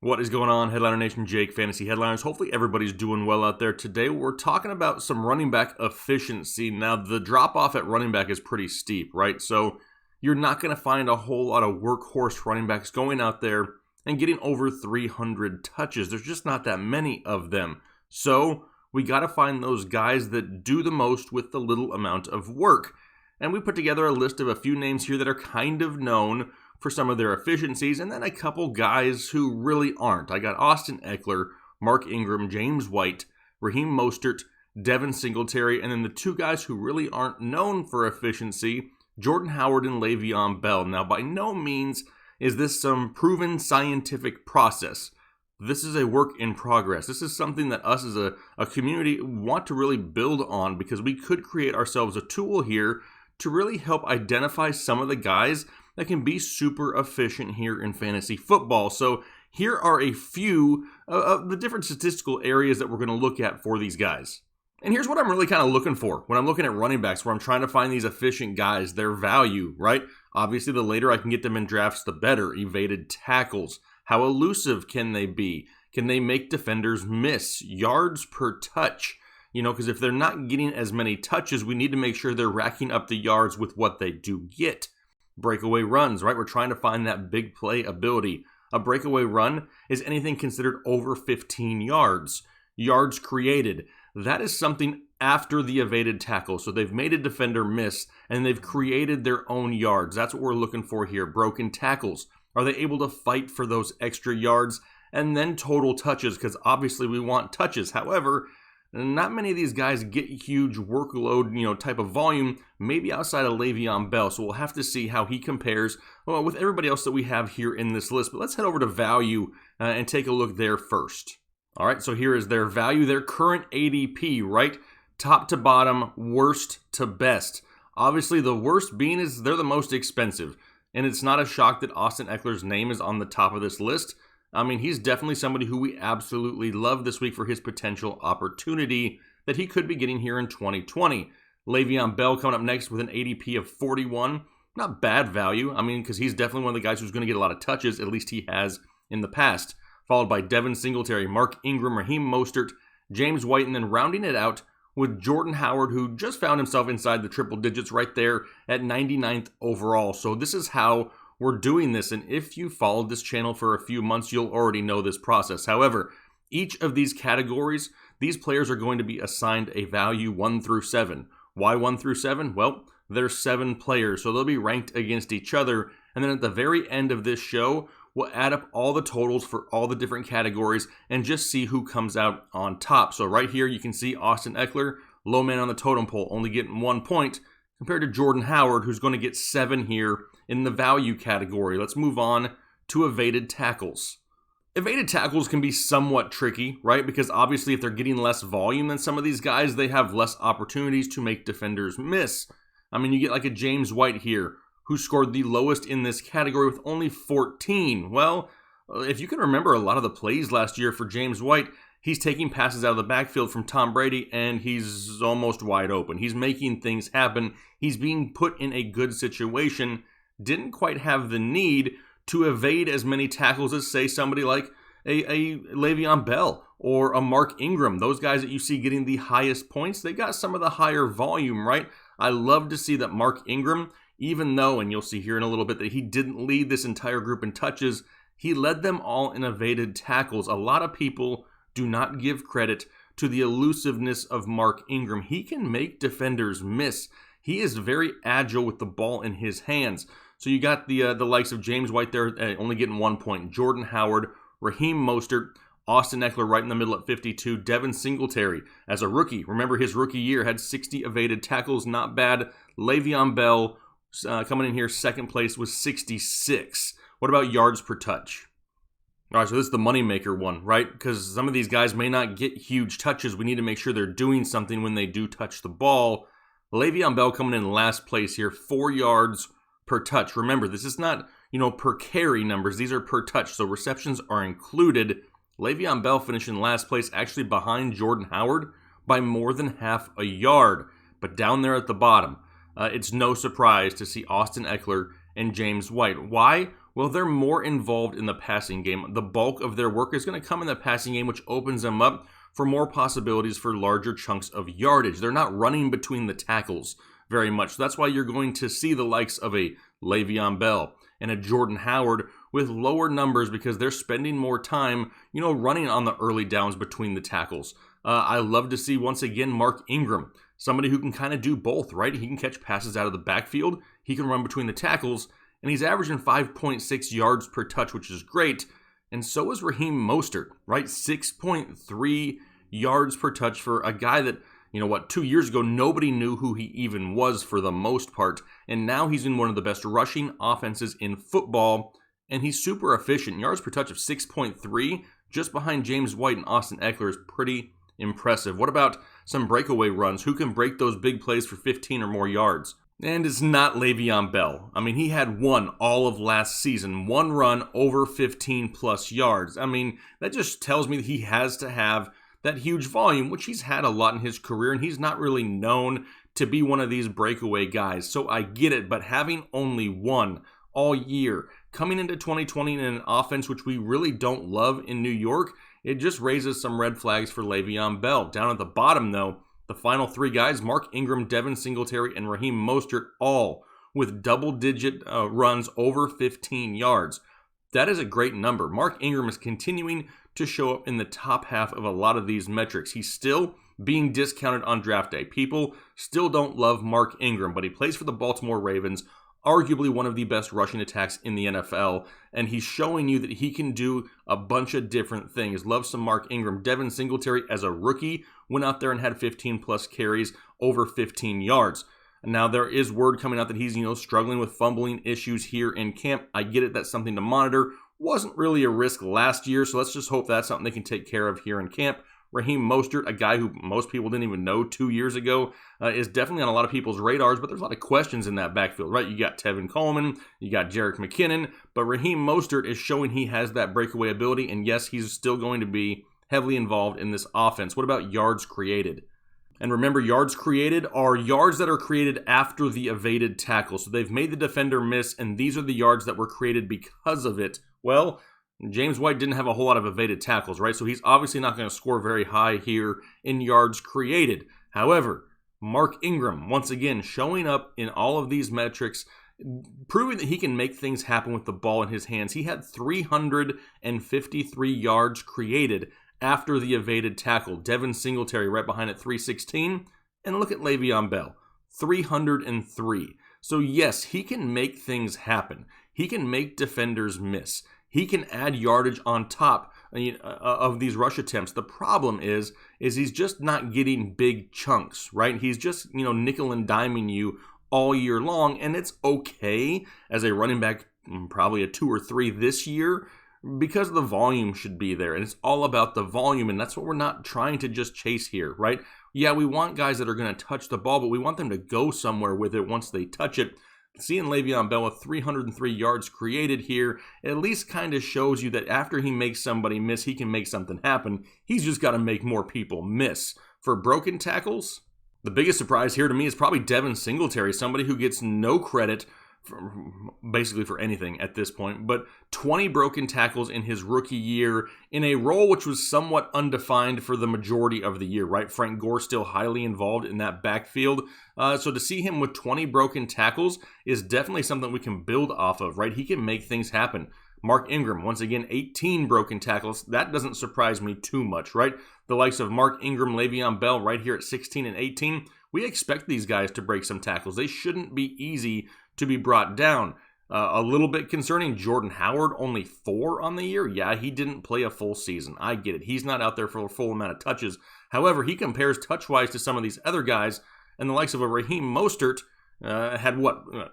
What is going on, Headliner Nation? Jake, Fantasy Headliners. Hopefully everybody's doing well out there. Today we're talking about some running back efficiency. Now, the drop-off at running back is pretty steep, right? So you're not going to find a whole lot of workhorse running backs going out there and getting over 300 touches. There's just not that many of them. So we got to find those guys that do the most with the little amount of work. And we put together a list of a few names here that are kind of known for some of their efficiencies, and then a couple guys who really aren't. I got Austin Ekeler, Mark Ingram, James White, Raheem Mostert, Devin Singletary, and then the two guys who really aren't known for efficiency, Jordan Howard and Le'Veon Bell. Now, by no means is this some proven scientific process. This is a work in progress. This is something that us as a community want to really build on, because we could create ourselves a tool here to really help identify some of the guys that can be super efficient here in fantasy football. So here are a few of the different statistical areas that we're going to look at for these guys. And here's what I'm really kind of looking for when I'm looking at running backs, where I'm trying to find these efficient guys, their value, right? Obviously, the later I can get them in drafts, the better. Evaded tackles. How elusive can they be? Can they make defenders miss? Yards per touch. Because if they're not getting as many touches, we need to make sure they're racking up the yards with what they do get. Breakaway runs, right? We're trying to find that big play ability. A breakaway run is anything considered over 15 yards. Yards created. That is something after the evaded tackle. So they've made a defender miss and they've created their own yards. That's what we're looking for here. Broken tackles. Are they able to fight for those extra yards? And then total touches, because obviously we want touches. However, not many of these guys get huge workload, type of volume, maybe outside of Le'Veon Bell. So we'll have to see how he compares with everybody else that we have here in this list. But let's head over to value and take a look there first. All right, so here is their value, their current ADP, right? Top to bottom, worst to best. Obviously, the worst being is they're the most expensive. And it's not a shock that Austin Ekeler's name is on the top of this list. I mean, he's definitely somebody who we absolutely love this week for his potential opportunity that he could be getting here in 2020. Le'Veon Bell coming up next with an ADP of 41. Not bad value. I mean, because he's definitely one of the guys who's going to get a lot of touches, at least he has in the past. Followed by Devin Singletary, Mark Ingram, Raheem Mostert, James White, and then rounding it out with Jordan Howard, who just found himself inside the triple digits right there at 99th overall. So this is how we're doing this, and if you followed this channel for a few months, you'll already know this process. However, each of these categories, these players are going to be assigned a value 1 through 7. Why 1 through 7? Well, there's 7 players, so they'll be ranked against each other, and then at the very end of this show, we'll add up all the totals for all the different categories and just see who comes out on top. So right here, you can see Austin Ekeler, low man on the totem pole, only getting 1 point, compared to Jordan Howard, who's going to get 7 here in the value category. Let's move on to evaded tackles. Evaded tackles can be somewhat tricky, right? Because obviously if they're getting less volume than some of these guys, they have less opportunities to make defenders miss. I mean, you get like a James White here, who scored the lowest in this category with only 14. Well, if you can remember a lot of the plays last year for James White, he's taking passes out of the backfield from Tom Brady, and he's almost wide open. He's making things happen. He's being put in a good situation. Didn't quite have the need to evade as many tackles as, say, somebody like a Le'Veon Bell or a Mark Ingram. Those guys that you see getting the highest points, they got some of the higher volume, right? I love to see that Mark Ingram, even though, and you'll see here in a little bit, that he didn't lead this entire group in touches, he led them all in evaded tackles. A lot of people do not give credit to the elusiveness of Mark Ingram. He can make defenders miss. He is very agile with the ball in his hands. So you got the likes of James White there, only getting 1 point. Jordan Howard, Raheem Mostert, Austin Ekeler right in the middle at 52. Devin Singletary as a rookie. Remember his rookie year had 60 evaded tackles. Not bad. Le'Veon Bell coming in here second place with 66. What about yards per touch? All right, so this is the moneymaker one, right? Because some of these guys may not get huge touches. We need to make sure they're doing something when they do touch the ball. Le'Veon Bell coming in last place here, 4 yards per touch. Remember, this is not, per carry numbers. These are per touch, so receptions are included. Le'Veon Bell finishing last place, actually behind Jordan Howard by more than half a yard. But down there at the bottom, it's no surprise to see Austin Ekeler and James White. Why? Well, they're more involved in the passing game. The bulk of their work is going to come in the passing game, which opens them up for more possibilities for larger chunks of yardage. They're not running between the tackles very much. That's why you're going to see the likes of a Le'Veon Bell and a Jordan Howard with lower numbers because they're spending more time, running on the early downs between the tackles. I love to see, once again, Mark Ingram, somebody who can kind of do both, right? He can catch passes out of the backfield, he can run between the tackles, and he's averaging 5.6 yards per touch, which is great. And so is Raheem Mostert, right? 6.3 yards per touch for a guy that, 2 years ago, nobody knew who he even was for the most part. And now he's in one of the best rushing offenses in football. And he's super efficient. Yards per touch of 6.3, just behind James White and Austin Eckler, is pretty impressive. What about some breakaway runs? Who can break those big plays for 15 or more yards? And it's not Le'Veon Bell. I mean, he had one all of last season, one run over 15 plus yards. I mean, that just tells me that he has to have that huge volume, which he's had a lot in his career, and he's not really known to be one of these breakaway guys. So I get it, but having only one all year, coming into 2020 in an offense which we really don't love in New York, it just raises some red flags for Le'Veon Bell. Down at the bottom, though, the final three guys, Mark Ingram, Devin Singletary, and Raheem Mostert, all with double-digit runs over 15 yards. That is a great number. Mark Ingram is continuing to show up in the top half of a lot of these metrics. He's still being discounted on draft day. People still don't love Mark Ingram, but he plays for the Baltimore Ravens, arguably one of the best rushing attacks in the NFL, and he's showing you that he can do a bunch of different things. Love some Mark Ingram. Devin Singletary, as a rookie, went out there and had 15-plus carries, over 15 yards. Now, there is word coming out that he's, struggling with fumbling issues here in camp. I get it. That's something to monitor. Wasn't really a risk last year, so let's just hope that's something they can take care of here in camp. Raheem Mostert, a guy who most people didn't even know 2 years ago, is definitely on a lot of people's radars, but there's a lot of questions in that backfield, right? You got Tevin Coleman, you got Jerick McKinnon, but Raheem Mostert is showing he has that breakaway ability, and yes, he's still going to be heavily involved in this offense. What about yards created? And remember, yards created are yards that are created after the evaded tackle. So they've made the defender miss, and these are the yards that were created because of it. Well, James White didn't have a whole lot of evaded tackles, right? So he's obviously not going to score very high here in yards created. However, Mark Ingram, once again, showing up in all of these metrics, proving that he can make things happen with the ball in his hands. He had 353 yards created after the evaded tackle. Devin Singletary right behind at 316. And look at Le'Veon Bell, 303. So yes, he can make things happen. He can make defenders miss. He can add yardage on top of these rush attempts. The problem is he's just not getting big chunks, right? He's just, nickel and diming you all year long, and it's okay as a running back, probably a 2 or 3 this year, because the volume should be there, and it's all about the volume, and that's what we're not trying to just chase here, right? Yeah, we want guys that are going to touch the ball, but we want them to go somewhere with it once they touch it. Seeing Le'Veon Bell with 303 yards created here at least kind of shows you that after he makes somebody miss, he can make something happen. He's just got to make more people miss. For broken tackles, the biggest surprise here to me is probably Devin Singletary, somebody who gets no credit basically for anything at this point, but 20 broken tackles in his rookie year in a role which was somewhat undefined for the majority of the year, right? Frank Gore still highly involved in that backfield. So to see him with 20 broken tackles is definitely something we can build off of, right? He can make things happen. Mark Ingram, once again, 18 broken tackles. That doesn't surprise me too much, right? The likes of Mark Ingram, Le'Veon Bell right here at 16 and 18. We expect these guys to break some tackles. They shouldn't be easy to be brought down. A little bit concerning, Jordan Howard, only 4 on the year. Yeah, he didn't play a full season. I get it. He's not out there for a full amount of touches. However, he compares touch-wise to some of these other guys, and the likes of a Raheem Mostert had,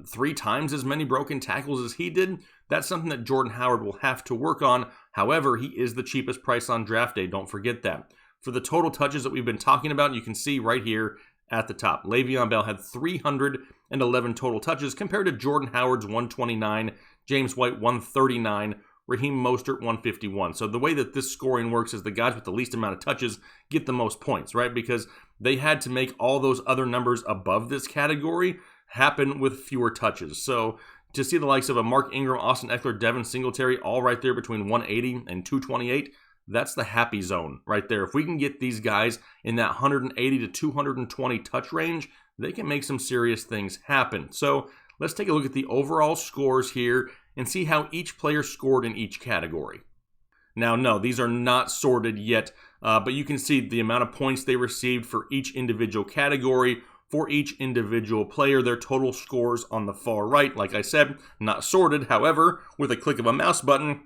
3 times as many broken tackles as he did? That's something that Jordan Howard will have to work on. However, he is the cheapest price on draft day. Don't forget that. For the total touches that we've been talking about, you can see right here at the top, Le'Veon Bell had 311 total touches compared to Jordan Howard's 129, James White 139, Raheem Mostert 151. So the way that this scoring works is the guys with the least amount of touches get the most points, right? Because they had to make all those other numbers above this category happen with fewer touches. So to see the likes of a Mark Ingram, Austin Eckler, Devin Singletary, all right there between 180 and 228, that's the happy zone right there. If we can get these guys in that 180 to 220 touch range, they can make some serious things happen. So let's take a look at the overall scores here and see how each player scored in each category. Now, no, these are not sorted yet, but you can see the amount of points they received for each individual category, for each individual player, their total scores on the far right. Like I said, not sorted. However, with a click of a mouse button,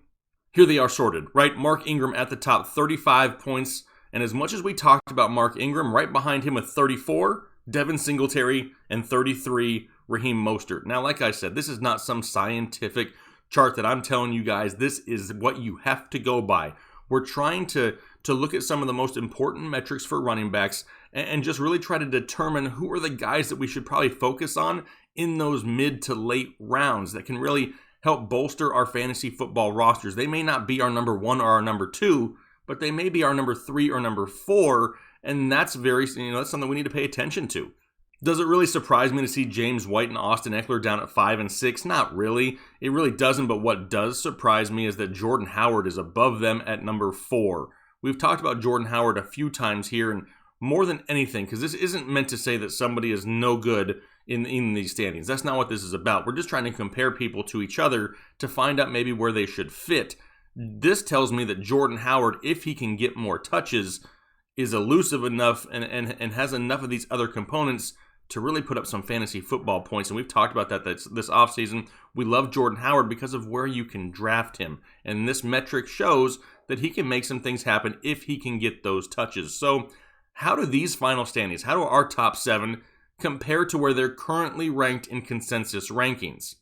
here they are sorted, right? Mark Ingram at the top, 35 points. And as much as we talked about Mark Ingram, right behind him with 34, Devin Singletary, and 33, Raheem Mostert. Now, like I said, this is not some scientific chart that I'm telling you guys. This is what you have to go by. We're trying to look at some of the most important metrics for running backs and just really try to determine who are the guys that we should probably focus on in those mid to late rounds that can really help bolster our fantasy football rosters. They may not be our number 1 or our number 2, but they may be our number 3 or number 4, and that's that's something we need to pay attention to. Does it really surprise me to see James White and Austin Eckler down at 5 and 6? Not really. It really doesn't, but what does surprise me is that Jordan Howard is above them at number 4. We've talked about Jordan Howard a few times here, and more than anything, because this isn't meant to say that somebody is no good in these standings. That's not what this is about. We're just trying to compare people to each other to find out maybe where they should fit. This tells me that Jordan Howard, if he can get more touches, is elusive enough and has enough of these other components to really put up some fantasy football points. And we've talked about that this offseason. We love Jordan Howard because of where you can draft him. And this metric shows that he can make some things happen if he can get those touches. So how do these final standings, how do our top 7 compare to where they're currently ranked in consensus rankings?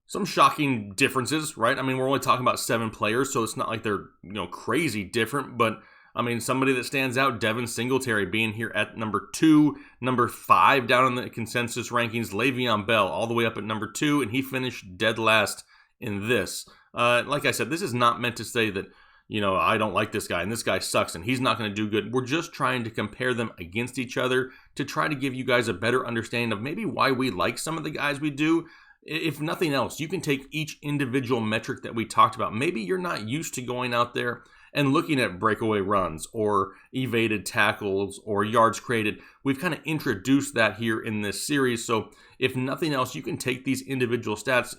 Some shocking differences, right? I mean, we're only talking about 7 players, so it's not like they're, crazy different, but I mean, somebody that stands out, Devin Singletary being here at number 2, number 5 down in the consensus rankings, Le'Veon Bell all the way up at number 2, and he finished dead last in this. Like I said, this is not meant to say that, I don't like this guy and this guy sucks and he's not going to do good. We're just trying to compare them against each other to try to give you guys a better understanding of maybe why we like some of the guys we do. If nothing else, you can take each individual metric that we talked about. Maybe you're not used to going out there and looking at breakaway runs or evaded tackles or yards created. We've kind of introduced that here in this series. So if nothing else, you can take these individual stats,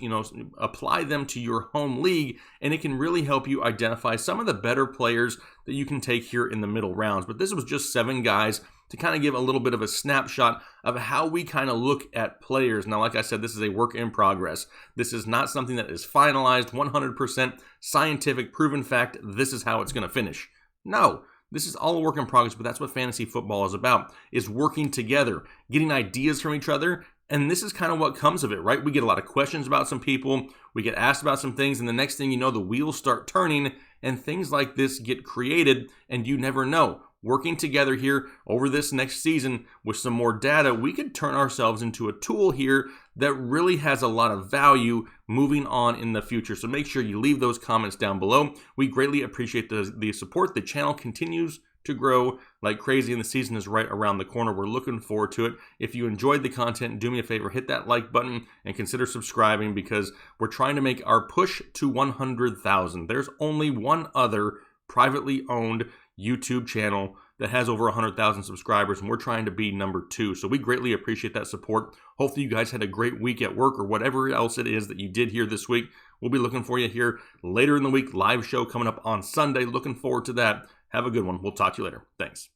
apply them to your home league, and it can really help you identify some of the better players that you can take here in the middle rounds. But this was just 7 guys to kind of give a little bit of a snapshot of how we kind of look at players. Now, like I said, this is a work in progress. This is not something that is finalized, 100% scientific, proven fact. This is how it's going to finish. No, this is all a work in progress, but that's what fantasy football is about, is working together, getting ideas from each other. And this is kind of what comes of it, right? We get a lot of questions about some people. We get asked about some things. And the next thing you know, the wheels start turning and things like this get created. And you never know. Working together here over this next season with some more data, we could turn ourselves into a tool here that really has a lot of value moving on in the future. So make sure you leave those comments down below. We greatly appreciate the support. The channel continues to grow like crazy and the season is right around the corner. We're looking forward to it. If you enjoyed the content, do me a favor, hit that like button and consider subscribing because we're trying to make our push to 100,000. There's only one other privately owned YouTube channel that has over 100,000 subscribers, and we're trying to be number 2. So we greatly appreciate that support. Hopefully you guys had a great week at work or whatever else it is that you did here this week. We'll be looking for you here later in the week. Live show coming up on Sunday. Looking forward to that. Have a good one. We'll talk to you later. Thanks.